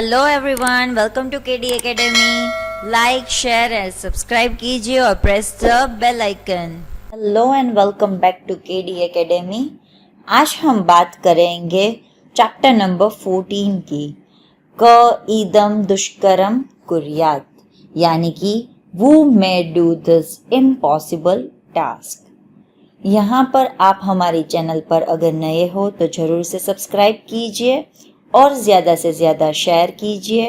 Hello everyone, welcome to KD Academy. Like, share and subscribe कीजिए और press the bell icon. Hello and welcome back to KD Academy. आज हम बात करेंगे chapter number 14 की, क इदम दुष्करम कुर्यात, यानी कि who may do this impossible task। यहाँ पर आप हमारे चैनल पर अगर नए हो तो ज़रूर से सब्सक्राइब कीजिए और ज़्यादा से ज़्यादा शेयर कीजिए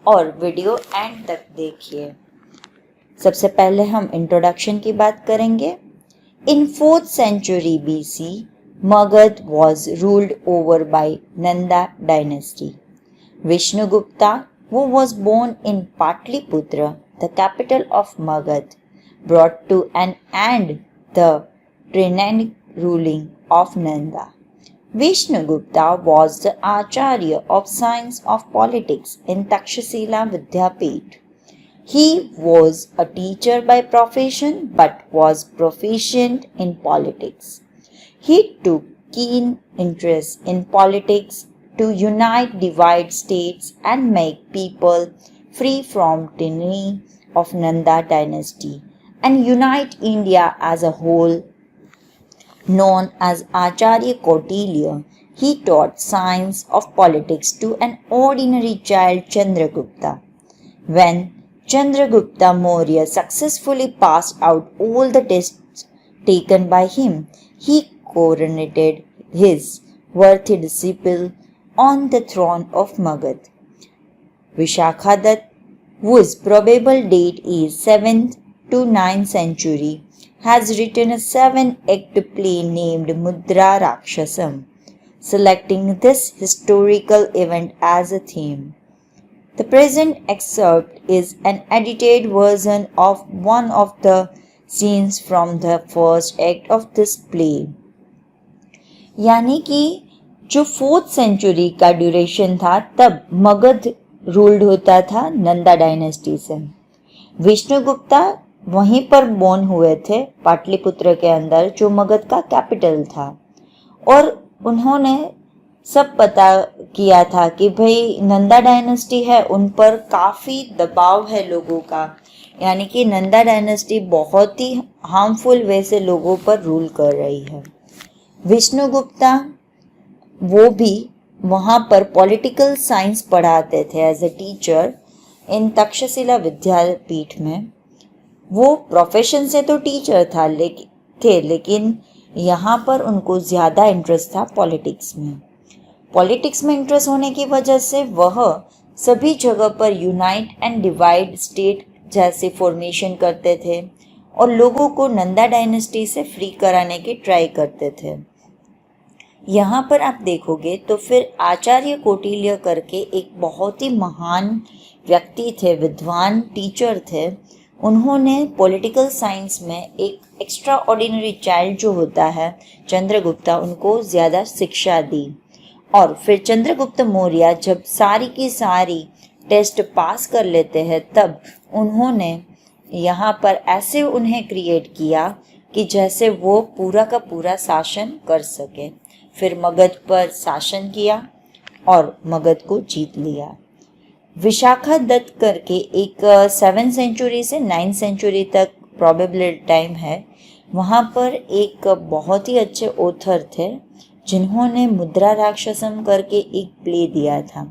और वीडियो एंड तक देखिए। सबसे पहले हम इंट्रोडक्शन की बात करेंगे। इन 4th century BC, Magad was ruled over by Nanda dynasty. Vishnugupta, who was born in Patliputra, the capital of Magad, brought to an end the tyrannic ruling of Nanda. Vishnugupta was the Acharya of Science of Politics in Takshashila Vidyapith. He was a teacher by profession but was proficient in politics. He took keen interest in politics to unite divided states and make people free from tyranny of Nanda dynasty and unite India as a whole. Known as Acharya Kautilya, he taught science of politics to an ordinary child Chandragupta. When Chandragupta Maurya successfully passed out all the tests taken by him, he coronated his worthy disciple on the throne of Magad. Vishakhadat, whose probable date is 7th to 9th century, has written a 7-act play named Mudra Rakshasam, selecting this historical event as a theme. The present excerpt is an edited version of one of the scenes from the first act of this play. यानी कि जो 4th century का duration था तब Magadh ruled होता था Nanda dynasty से। विष्णुगुप्ता वहीं पर बोर्न हुए थे पाटलिपुत्र के अंदर, जो मगध का कैपिटल था, और उन्होंने सब पता किया था कि भाई नंदा डायनेस्टी है, उन पर काफ़ी दबाव है लोगों का, यानी कि नंदा डायनेस्टी बहुत ही हार्मफुल वे से लोगों पर रूल कर रही है। विष्णुगुप्ता वो भी वहाँ पर पॉलिटिकल साइंस पढ़ाते थे as a teacher in Takshashila Vidyapeeth में। वो प्रोफेशन से तो टीचर लेकिन यहाँ पर उनको ज़्यादा इंटरेस्ट था पॉलिटिक्स में। पॉलिटिक्स में इंटरेस्ट होने की वजह से वह सभी जगह पर यूनाइट एंड डिवाइड स्टेट जैसे फॉर्मेशन करते थे और लोगों को नंदा डायनेस्टी से फ्री कराने की ट्राई करते थे। यहाँ पर आप देखोगे तो फिर आचार्य कौटिल्य करके एक बहुत ही महान व्यक्ति थे, विद्वान टीचर थे। उन्होंने पॉलिटिकल साइंस में एक एक्स्ट्रा ऑर्डिनरी चाइल्ड जो होता है चंद्रगुप्ता, उनको ज़्यादा शिक्षा दी। और फिर चंद्रगुप्त मौर्य जब सारी की सारी टेस्ट पास कर लेते हैं तब उन्होंने यहाँ पर ऐसे उन्हें क्रिएट किया कि जैसे वो पूरा का पूरा शासन कर सके। फिर मगध पर शासन किया और मगध को जीत लिया। विशाखादत्त करके एक 7th सेंचुरी से 9th सेंचुरी तक प्रोबेबल टाइम है। वहाँ पर एक बहुत ही अच्छे ऑथर थे जिन्होंने मुद्रा राक्षसम करके एक प्ले दिया था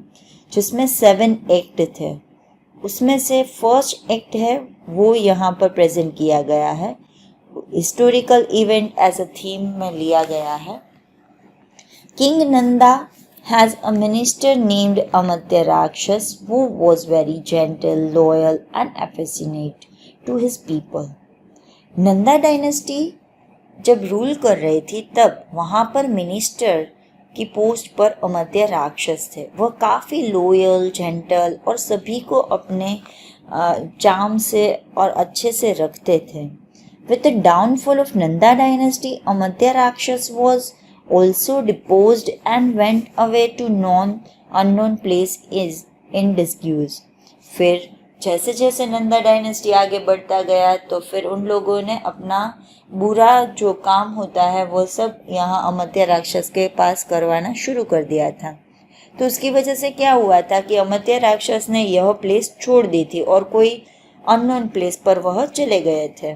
जिसमें 7 एक्ट थे। उसमें से फर्स्ट एक्ट है वो यहाँ पर प्रेजेंट किया गया है, historical event as a theme में लिया गया है। King Nanda has a minister named Amatya Rakshas who was very gentle, loyal and affectionate to his people. Nanda dynasty जब रूल कर रही थी तब वहाँ पर मिनिस्टर की पोस्ट पर अमत्य राक्षस थे। वह काफ़ी लॉयल, जेंटल और सभी को अपने चार्म से और अच्छे से रखते थे। With the downfall of Nanda dynasty, Amatya Rakshas was also deposed and went away to unknown place is in disuse. फिर जैसे जैसे नंदा डायनेस्टी आगे बढ़ता गया तो फिर उन लोगों ने अपना बुरा जो काम होता है वो सब यहाँ अमत्य राक्षस के पास करवाना शुरू कर दिया था। तो उसकी वजह से क्या हुआ था कि अमर्त्य राक्षस ने यह प्लेस छोड़ दी थी और कोई अननोन प्लेस पर वह चले गए थे।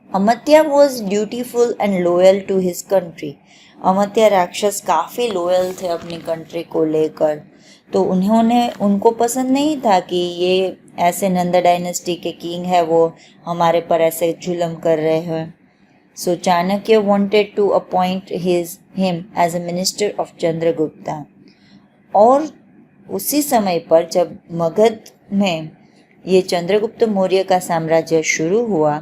Amatya was dutiful and loyal to his country. Amatya Rakshasa काफ़ी लॉयल थे अपनी कंट्री को लेकर, तो उनको पसंद नहीं था कि ये ऐसे नंदा डायनेस्टी के किंग है वो हमारे पर ऐसे जुल्म कर रहे हैं। सो Chanakya wanted to appoint him as a minister of Chandragupta. और उसी समय पर जब मगध में ये चंद्रगुप्त मौर्य का साम्राज्य शुरू हुआ,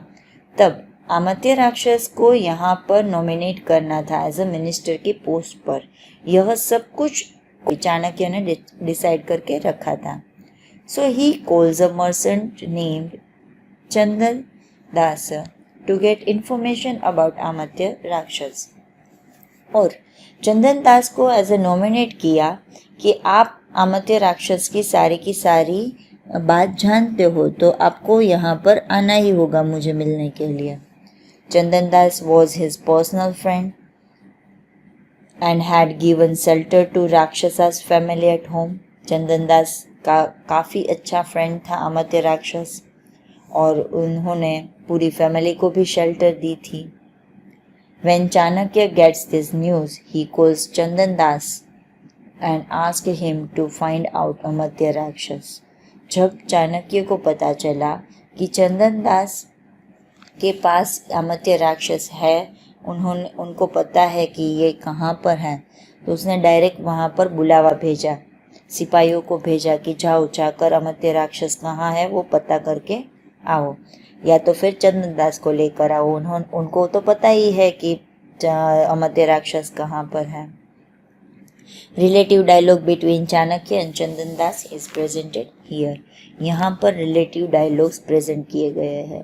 तब अमर्त्य राक्षस को यहाँ पर नॉमिनेट करना था एज अ मिनिस्टर की पोस्ट पर। यह सब कुछ चाणक्य ने डिसाइड करके रखा था। So he calls a merchant named Chandan Das to get information about Amartya Rakshasa. और चंदन दास को एज ए नॉमिनेट किया कि आप अमर्त्य राक्षस की सारी बात जानते हो तो आपको यहाँ पर आना ही होगा मुझे मिलने के लिए। Chandan Das was his personal friend and had given shelter to Rakshasa's family at home. Chandan Das का काफ़ी अच्छा फ्रेंड था अमर्त्य राक्षस, और उन्होंने पूरी फैमिली को भी शेल्टर दी थी। When Chanakya gets this news, he calls Chandan Das and asks him to find out Amartya राक्षस। जब चाणक्य को पता चला कि चंदन दास के पास अमर्त्य राक्षस है, उनको पता है कि ये कहाँ पर है, तो उसने डायरेक्ट वहाँ पर बुलावा भेजा, सिपाहियों को भेजा कि जाओ जाकर अमर्त्य राक्षस कहाँ है वो पता करके आओ, या तो फिर चंदन दास को लेकर आओ। उनको तो पता ही है कि अमर्त्य राक्षस कहाँ पर है। Relative dialogue between Chanakya and Chandan Das is presented here. यहाँ पर रिलेटिव डायलॉग्स प्रेजेंट किए गए हैं।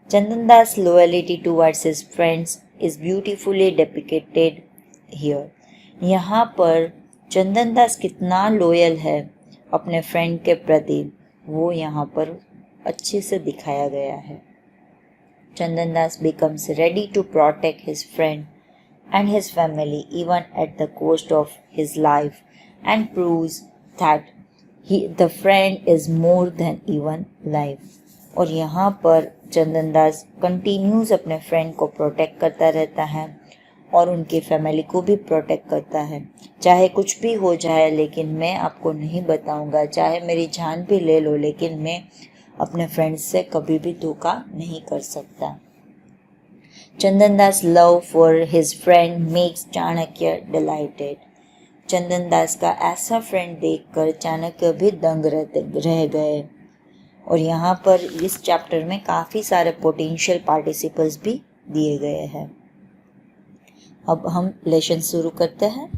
Chandan Das loyalty towards his friends is beautifully depicted here. यहाँ पर चंदन दास कितना लॉयल है अपने फ्रेंड के प्रति, वो यहाँ पर अच्छे से दिखाया गया है। चंदन दास becomes ready to protect his friend and his family even at the cost of his life and proves that the friend is more than even life। और यहाँ पर चंदन दास कंटिन्यूस अपने फ्रेंड को प्रोटेक्ट करता रहता है और उनकी फैमिली को भी प्रोटेक्ट करता है। चाहे कुछ भी हो जाए लेकिन मैं आपको नहीं बताऊंगा, चाहे मेरी जान भी ले लो लेकिन मैं अपने फ्रेंड्स से कभी भी धोखा नहीं कर सकता। Chandan Das love for his friend makes Chanakya delighted. Chandan Das का ऐसा फ्रेंड देखकर चाणक्य भी दंग रह गए। और यहाँ पर इस चैप्टर में काफ़ी सारे पोटेंशियल पार्टिसिपल्स भी दिए गए हैं। अब हम लेसन शुरू करते हैं।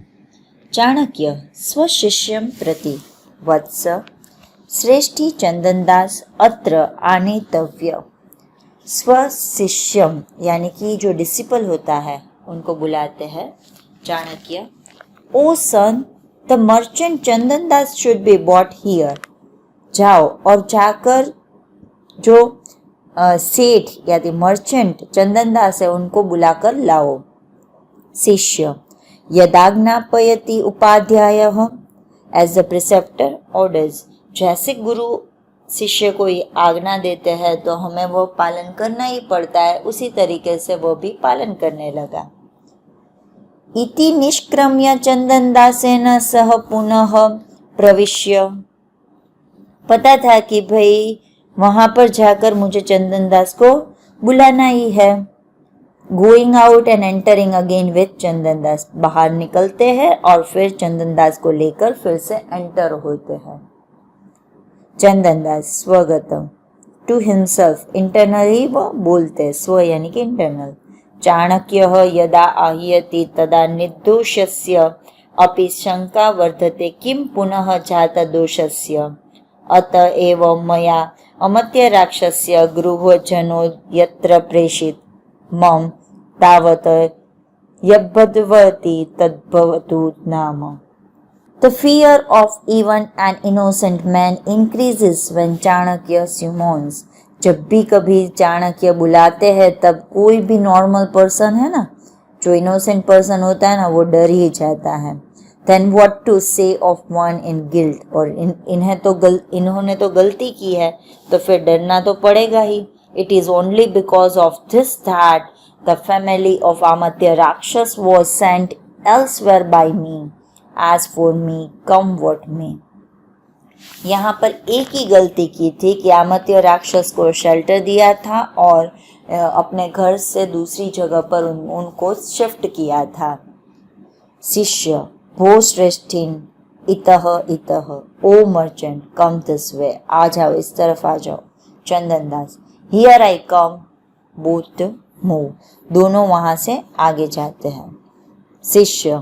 चाणक्य स्वशिष्यं प्रति वत्स श्रेष्ठी चंदन दास अत्र आनेतव्य। स्वशिष्यम यानी कि जो डिसिपल होता है उनको बुलाते हैं Chanakya. O son, the merchant Chandan Das should be brought here. जाओ और जाकर जो सेठ या मर्चेंट चंदन दास है उनको बुलाकर लाओ। शिष्य यदाज्ञापयति उपाध्यायः एज द प्रिसेप्टर ऑर्डर्स। जैसे गुरु शिष्य को आज्ञा देते हैं तो हमें वो पालन करना ही पड़ता है, उसी तरीके से वो भी पालन करने लगा। इति निष्क्रम्य चंदन दासेन सह पुनः प्रविश्य। पता था कि भाई वहां पर जाकर मुझे चंदन दास को बुलाना ही है। Going out and entering again with Chandan Das. बाहर निकलते हैं और फिर चंदन दास को लेकर फिर से एंटर होते हैं। चंदन दास स्वगतम टू हिमसेल्फ इंटरनली वो बोलते, स्व यानी कि इंटरनल। चाणक्य यदा आह्यति तदा निर्दोषस्य अपि शंका वर्धते किं पुनः जात दोषस्य। अत एव मया अमर्त्य राक्षस्य गृहजनो यत्र प्रेषित मम तावत यद्भवति तद्भवतु नाम। The fear of even an innocent man increases when Chanakya summons। जब भी कभी चाणक्य बुलाते हैं तब कोई भी नॉर्मल पर्सन है ना, जो इनोसेंट पर्सन होता है ना, वो डर ही जाता है। then what to say of one in guilt, और इन्होंने तो गलती की है तो फिर डरना तो पड़ेगा ही. It is only because of this that the family of Amatya Rakshas was sent elsewhere by me. As for me, come what may. यहाँ पर एक ही गलती की थी कि अमात्य राक्षस को शेल्टर दिया था और अपने घर से दूसरी जगह पर उनको शिफ्ट किया था. शिष्य, भो श्रेष्ठिन इतः इतः, ओ मर्चेंट कम दिस वे, आ जाओ इस तरफ आ जाओ. Chandandas, here I come, both move, दोनों वहां से आगे जाते हैं. शिष्य,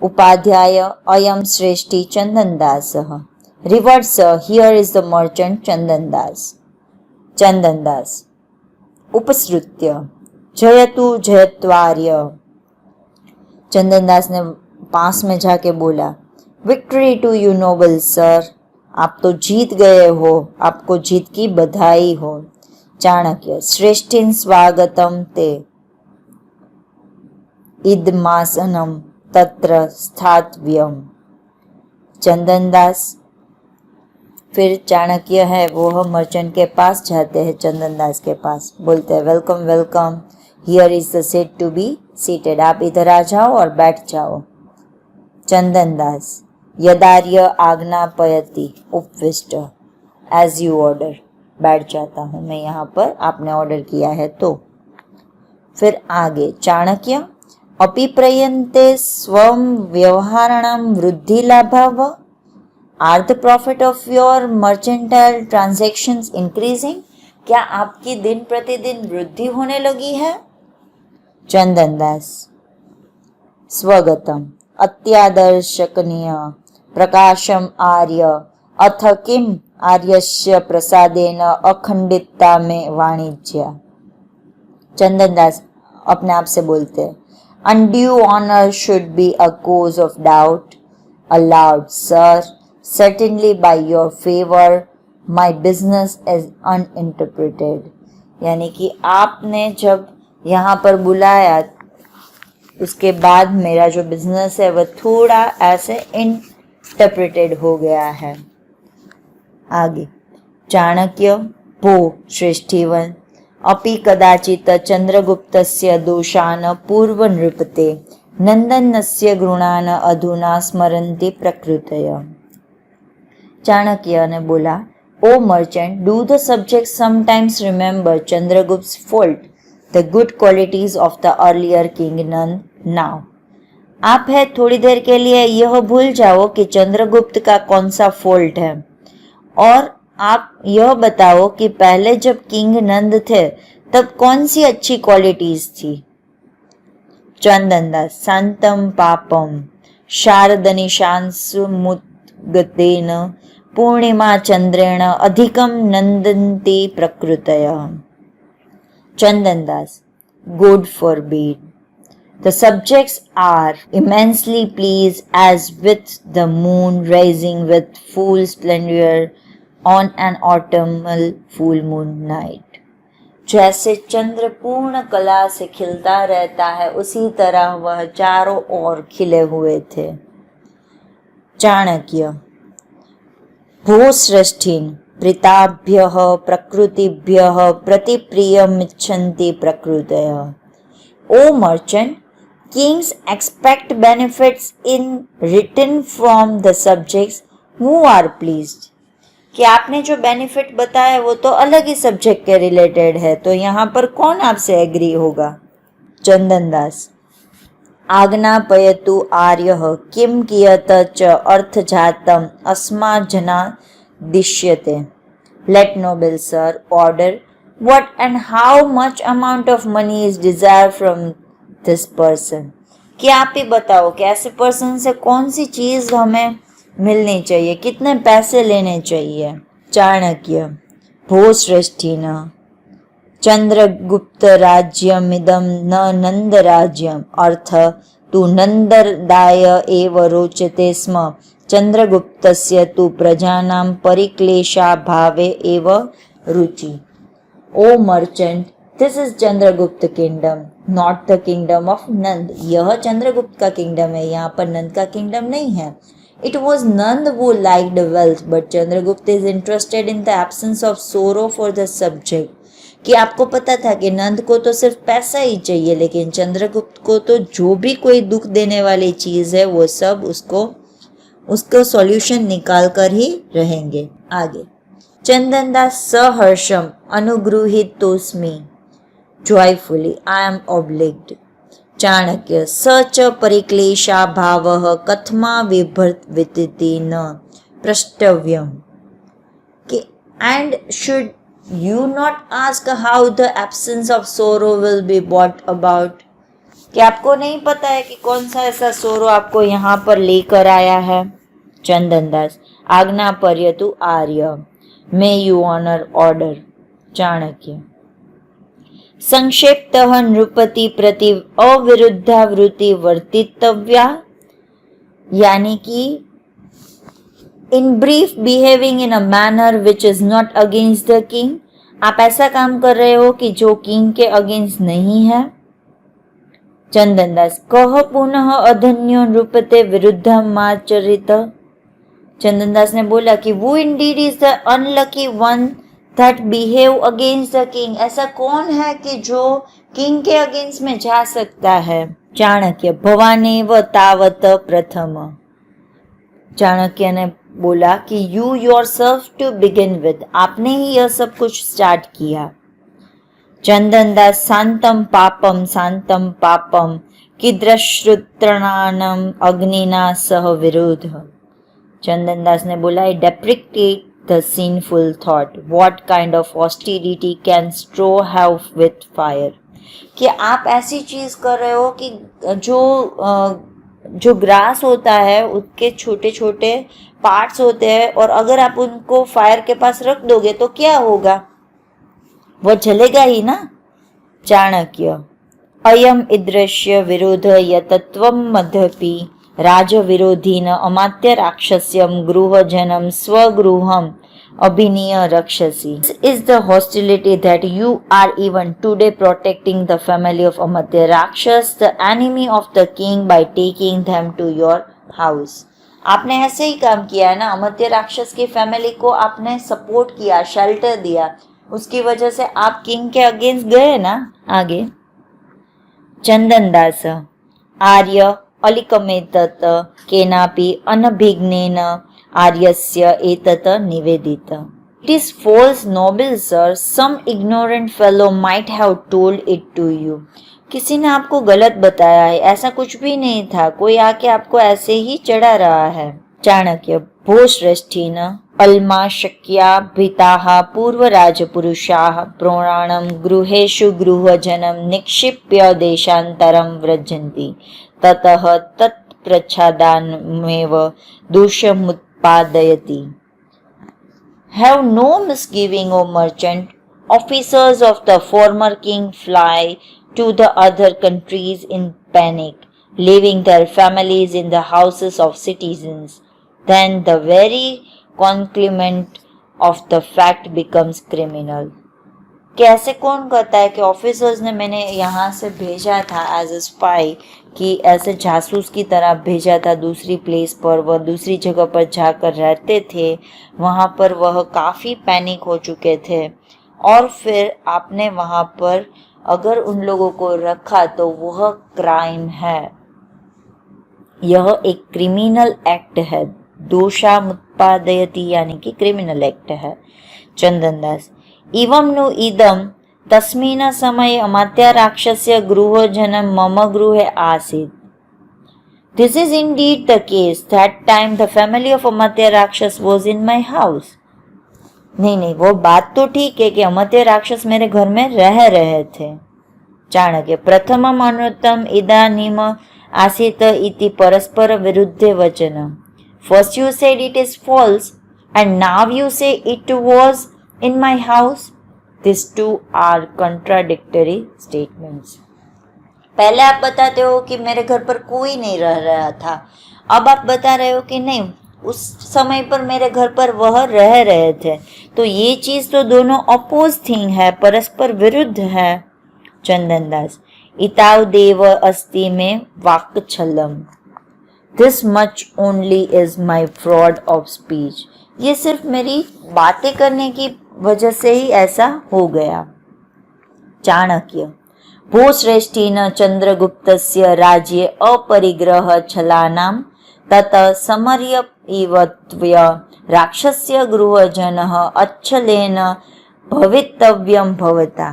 उपाध्याय अयम श्रेष्ठी Chandandas, revered sir, here is the merchant Chandandas. Chandandas, उपसृत्य, जयतु जयत्वार्य. चंदनदास ने पास में जाके बोला, victory to you noble sir, आप तो जीत गए हो, आपको जीत की बधाई हो. चाणक्य, श्रेष्ठिन स्वागतम ते, इदमासनम तत्र स्थातव्यम. चंदनदास, फिर चाणक्य है वो मर्चेंट के पास जाते हैं, चंदनदास के पास बोलते हैं, welcome welcome, here is the seat to be seated, आप इधर आ जाओ और बैठ जाओ. चंदनदास, यदार्य आज्ञापयति उपविष्ट, एज यू ऑर्डर, बैठ जाता हूँ मैं यहाँ पर, आपने ऑर्डर किया है तो. फिर आगे चाणक्य, अपि प्रयन्ते स्वं व्यवहाराणां वृद्धि लाभाव, are the profit of your mercantile transactions increasing, क्या आपकी दिन प्रतिदिन वृद्धि होने लगी है. चंदनदास, स्वगतम अत्यादर्शकनीय प्रकाशम आर्य, अथ किम आर्यस्य प्रसादेन अखंडितता में वाणिज्य. चंदनदास अपने आप से बोलते हैं, undue honor should be a cause of doubt. Allowed, sir, certainly by your favor, my business is uninterpreted. यानी कि आपने जब यहाँ पर बुलाया उसके बाद मेरा जो बिजनेस है वह थोड़ा ऐसे इंटरप्रेटेड हो गया है. आगे चाणक्य, भो श्रेष्ठीवन, अपि कदाचित् चंद्रगुप्तस्य दोषान् पूर्व नृपते, नंदनस्य गुणान् अधुना स्मरन्ति प्रकृतय. चाणक्य ने बोला, O merchant, do the subject sometimes remember Chandragupta's fault, the good qualities of the earlier king Nand now. आप है थोड़ी देर के लिए यह भूल जाओ कि चंद्रगुप्त का कौन सा फॉल्ट है और आप यह बताओ कि पहले जब किंग नंद थे तब कौन सी अच्छी क्वालिटीज थी. चंदनदास, शांतम पापम शारदनिशांसु मुद्गतेन पूर्णिमा चंद्रेण अधिकम नंदन्ति प्रकृतय. Chandandas, God forbid. The subjects are immensely pleased as with the moon rising with full splendor on an autumnal full moon night. जैसे चंद्र पूर्ण कला से खिलता रहता है उसी तरह वह चारों ओर खिले हुए थे. चाणक्य, भो श्रेष्ठीन प्रीताभ्यः प्रकृतिभ्यः प्रतिप्रियमिच्छन्ति प्रकृतयः. O merchant, kings expect benefits in return from the subjects who are pleased. कि आपने जो बेनिफिट बताया वो तो अलग ही सब्जेक्ट के रिलेटेड है, तो यहाँ पर कौन आपसे एग्री होगा. चंदनदास, आज्ञापयतु आर्यः किम कियत च अर्थजातम् अस्मात् जना दिश्यते. Let noble sir order what and how much amount of money is desired from this person. कि आप ही बताओ कि ऐसे पर्सन से कौन सी चीज हमें मिलनी चाहिए, कितने पैसे लेने चाहिए. चाणक्य, भो श्रेष्ठीन चंद्रगुप्त राज्यमिदं न नंद राज्यम, अर्थ तु नंददाय एव रोचते स्म, चंद्रगुप्तस्य तु प्रजानां परिक्लेशा भावे एव रुचि. O merchant, this is Chandragupta kingdom, not the kingdom of Nand. यह चंद्रगुप्त का किंगडम है, यहाँ पर नंद का किंगडम नहीं है। It was Nand who liked wealth, but Chandragupta is interested in the absence of sorrow for the subject. कि आपको पता था कि नंद को तो सिर्फ पैसा ही चाहिए, लेकिन चंद्रगुप्त को तो जो भी कोई दुख देने वाली चीज है वो सब उसको सॉल्यूशन निकाल कर ही रहेंगे। आगे, चंदन दास सहर्षम अनुगृहित तोस्मी joyfully I am obliged. Chanakya सच परिक्लेशा भावः कथमा विभर्तिति न प्रष्टव्यम। And should you not ask how the absence of sorrow will be brought about. कि आपको नहीं पता है कि कौन सा ऐसा सोरो आपको यहाँ पर लेकर आया है। चंदन दास आज्ञा पर्यतु आर्य may you honour order. Chanakya संक्षेप्तः नृपति प्रति अविरुद्धावृत्ति वर्तितव्या, यानी कि in brief behaving in a manner which is not against the king. आप ऐसा काम कर रहे हो कि जो किंग के अगेंस्ट नहीं है। चंदन दास कह पुनः अधन्यो नृपते विरुद्धमाचरित। चंदन दास ने बोला कि वो Indeed is the unlucky one that behave against the king। ऐसा कौन है कि जो किंग के अगेंस्ट में जा सकता है। चाणक्य भवानेव तावत प्रथम। चाणक्य ने बोला कि you yourself to begin with, आपने ही यह सब कुछ स्टार्ट किया। चंदन दास शांतम पापम कीदृश्रुत्राणम अग्निना सह विरोध। चंदन दास ने बोला आई deprecate the sinful thought, what kind of hostility can straw have with fire। कि आप ऐसी चीज कर रहे हो कि जो ग्रास होता है उसके छोटे छोटे पार्ट्स होते हैं, और अगर आप उनको फायर के पास रख दोगे तो क्या होगा, वो जलेगा ही ना। चाणक्य अयम ईदृश्य विरोध यतत्वम मध्यपि राजविरोधीन अमात्य राक्षस्यम गृहजनम स्वगृहम अभिनीय रक्षसी। This is the hostility that you are even today protecting the family of Amatya Rakshas, the enemy of the king, by taking them to your house। आपने ऐसे ही काम किया है ना, अमर्त्य राक्षस की फैमिली को आपने सपोर्ट किया, शेल्टर दिया, उसकी वजह से आप किंग के अगेंस्ट गए ना। आगे, चंदन दास आर्य अलिकमेतत केनापि अनभिघ्नेन आर्यस्य एतत निवेदित। It is false, noble sir. Some ignorant fellow might have told it to you। किसी ने आपको गलत बताया है, ऐसा कुछ भी नहीं था, कोई आके आपको ऐसे ही चढ़ा रहा है। चाणक्य भूश्रेष्ठीन अल्मा शक्या भीताः पूर्व राजपुरुषाः प्रोणाणं गृहेषु गृहजनं निक्षिप्य देशान्तरं व्रजन्ति ततः तत्प्रच्छादानमेव दोषमुत्पादयति। Have no misgiving, O merchant. Officers of the former king fly to the other countries in panic, leaving their families in the houses of citizens. Then the very concealment of the fact becomes criminal। कैसे कौन कहता है कि officers ने मैंने यहाँ से भेजा था एज ए स्पाई, कि ऐसे जासूस की तरह भेजा था दूसरी प्लेस पर, वह दूसरी जगह पर जाकर रहते थे, वहाँ पर वह काफ़ी पैनिक हो चुके थे, और फिर आपने वहाँ पर अगर उन लोगों को रखा तो वह क्राइम है, यह एक क्रिमिनल एक्ट है। दोषामुत्पादयति यानी कि क्रिमिनल एक्ट है। चंदन दास इवं नु इदम तस्मिन् समये अमात्य राक्षस्य गृहजनं मम गृहे आसीत्। This is indeed the case. That time the family of अमात्य राक्षस was in my house। नहीं, वो बात तो ठीक है कि अमात्य राक्षस मेरे घर में रह रहे थे। चाणक्य प्रथमम् अनुत्तम इदानीम आसीत् इति परस्पर विरुद्धे वचनम्। First you said it is false and now you say it was in my house। These two are contradictory statements। पहले आप बताते हो कि मेरे घर पर कोई नहीं रह रहा था, अब आप बता रहे हो कि नहीं, उस समय पर मेरे घर पर वह रह रहे थे, तो ये चीज तो दोनों अपोज थिंग है, परस्पर विरुद्ध है। चंदनदास इताव देव अस्ति में वाक्छलम। This much only is my fraud of speech. ये सिर्फ मेरी बातें करने की वजह से ही ऐसा हो गया। चाणक्य भूश्रेष्ठेन चंद्रगुप्तस्य राज्ये अपरिग्रह छलानां तत समर्य इवत्व्य राक्षस्य गृहजनः अच्छलेन भवितव्यं भवता।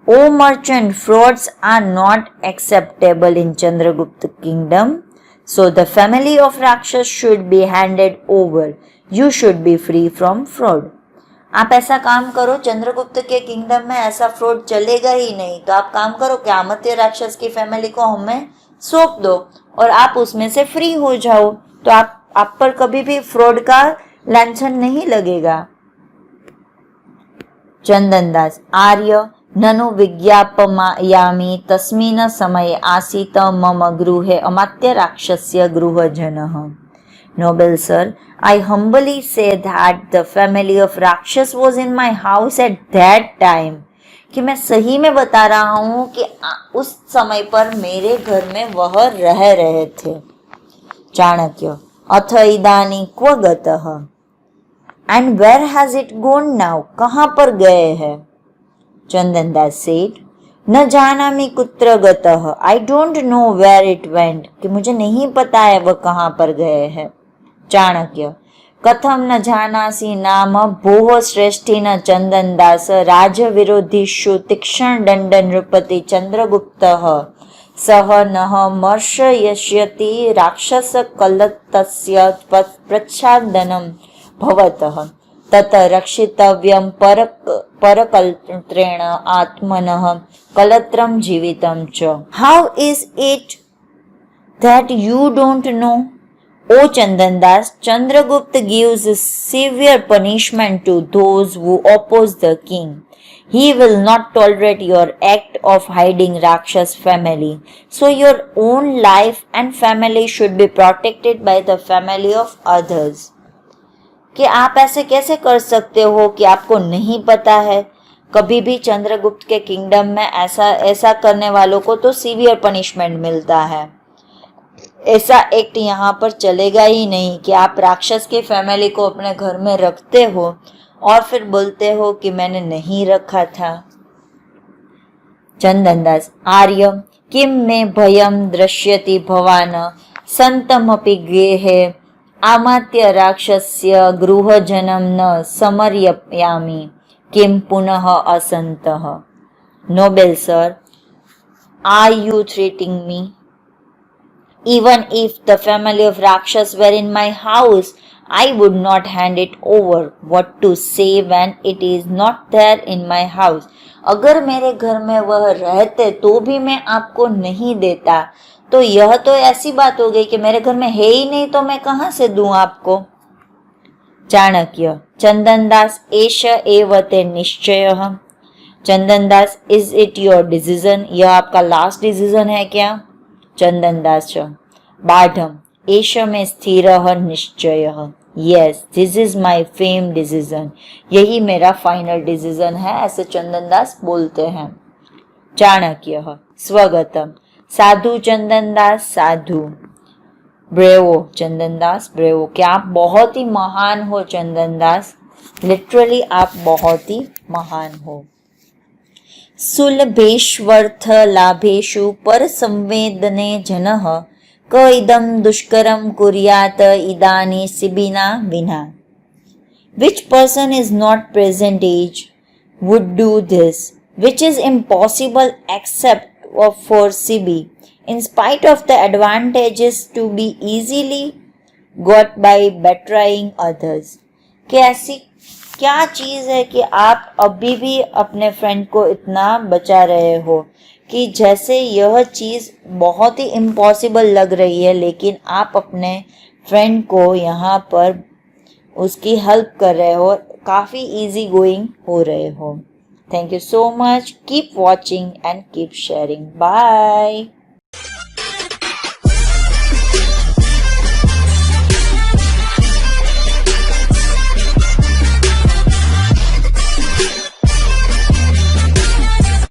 O merchant, frauds are not acceptable in Chandragupta kingdom, so the family of Rakshas should be handed over. You should be free from fraud. आप ऐसा काम करो, चंद्रगुप्त के किंगडम में ऐसा फ्रॉड चलेगा ही नहीं, तो आप काम करो क्यामतीय राक्षस की फैमिली को हमें सौंप दो और आप उसमें से फ्री हो जाओ, तो आप पर कभी भी फ्रॉड का लांछन नहीं लगेगा। चंदनदास आर्य ननु विज्ञापयामि तस्मिन् समये आसीत् मम गृहे अमात्य राक्षस्य गृहजनः। Noble sir, I humbly say that the family of Rakshas was in my house at that time. कि मैं सही में बता रहा हूँ कि उस समय पर मेरे घर में वह रह रहे थे। चाणक्य अथ इदानीं क्व गतः? And where has it gone now? कहाँ पर गए हैं? चंदनदास said, न जानामि कुत्र गतः। I don't know where it went. कि मुझे नहीं पता है वह कहाँ पर गए हैं। चाणक्य कथम न जानासि नाम भोः श्रेष्ठेन चंदनदास राजविरोधिषु तीक्ष्ण दंड नृपति चंद्रगुप्तः सह नः मर्शयष्यति राक्षस कलत्तस्य प्रच्छादनं भवतः तत रक्षितव्यं परकलत्रेण आत्मनः कलत्रं जीवितं च। How is it that you don't know? O Chandandas, Chandragupta gives severe punishment to those who oppose the king. He will not tolerate your act of hiding Rakshas family. So your own life and family should be protected by the family of others. कि आप ऐसे कैसे कर सकते हो कि आपको नहीं पता है? कभी भी चंद्रगुप्त के किंगडम में ऐसा करने वालों को तो सीवियर पनिशमेंट मिलता है। ऐसा एक्ट यहाँ पर चलेगा ही नहीं कि आप राक्षस की फैमिली को अपने घर में रखते हो और फिर बोलते हो कि मैंने नहीं रखा था। चंदनदास आर्य किम में भयम दृश्यति भवान संतमपि गेहे आमात्य राक्षस्य गृहजनम न समर्पयामि किम पुनः असंतः। Noble sir, are you threatening me? Even if the family of Rakshas were in my house, I would not hand it over. What to say when it is not there in my house? अगर मेरे घर में वह रहते तो भी मैं आपको नहीं देता, तो यह तो ऐसी बात हो गई कि मेरे घर में है ही नहीं, तो मैं कहाँ से दूं आपको। चाणक्य चंदनदास एष एव ते निश्चयः। Chandandas is it your decision? यह आपका लास्ट डिसीजन है क्या? चंदनदास बाढ़म एष में स्थिरः निश्चयः। Yes, this is my fame decision. यही मेरा फाइनल डिसीजन है, ऐसे चंदनदास बोलते हैं। चाणक्य स्वगतम साधु चंदनदास साधु। ब्रेवो चंदनदास ब्रेवो, क्या आप बहुत ही महान हो चंदनदास। लिटरली आप बहुत ही महान हो। सुलभेष्वर्थ लाभेषु पर संवेदने जनः क इदं दुष्करं कुर्यात इदानी सिबिना विना। Which person is not present age would do this, which is impossible except for Sibi, in spite of the advantages to be easily got by betraying others। कि ऐसी क्या चीज है कि आप अभी भी अपने फ्रेंड को इतना बचा रहे हो कि जैसे यह चीज बहुत ही इम्पॉसिबल लग रही है, लेकिन आप अपने फ्रेंड को यहाँ पर उसकी हेल्प कर रहे हो, काफी इजी गोइंग हो रहे हो। Thank you so much, keep watching and keep sharing. Bye.